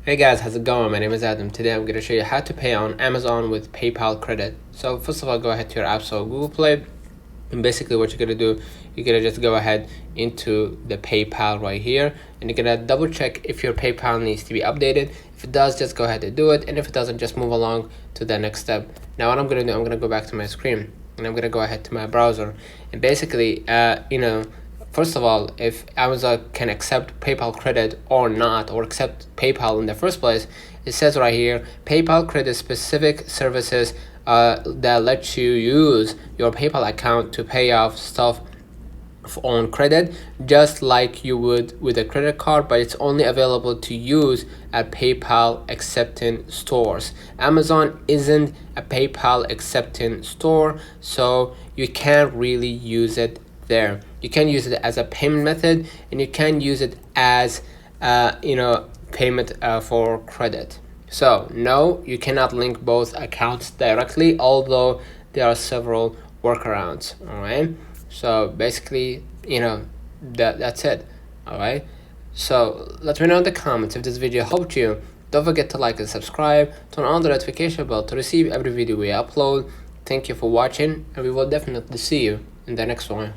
Hey guys, how's it going? My name is Adam. Today I'm going to show you how to pay on Amazon with PayPal credit. So first of all, go ahead to your App Store, Google Play, and basically what you're going to do, you're going to just go ahead into the PayPal right here, and you're going to double check if your PayPal needs to be updated. If it does, just go ahead and do it, and if it doesn't, just move along to the next step. Now what I'm going to do, I'm going to go back to my screen, and I'm going to go ahead to my browser, and basically, first of all, if Amazon can accept PayPal credit or not, or accept PayPal in the first place, it says right here, PayPal credit specific services that let you use your PayPal account to pay off stuff on credit, just like you would with a credit card, but it's only available to use at PayPal accepting stores. Amazon isn't a PayPal accepting store, so you can't really use it there. You can use it as a payment method, and you can use it as payment for credit. So no, you cannot link both accounts directly, although there are several workarounds. All right, so basically, that's it. All right, so let me know in the comments if this video helped you. Don't forget to like and subscribe, turn on the notification bell to receive every video we upload. Thank you for watching, and we will definitely see you in the next one.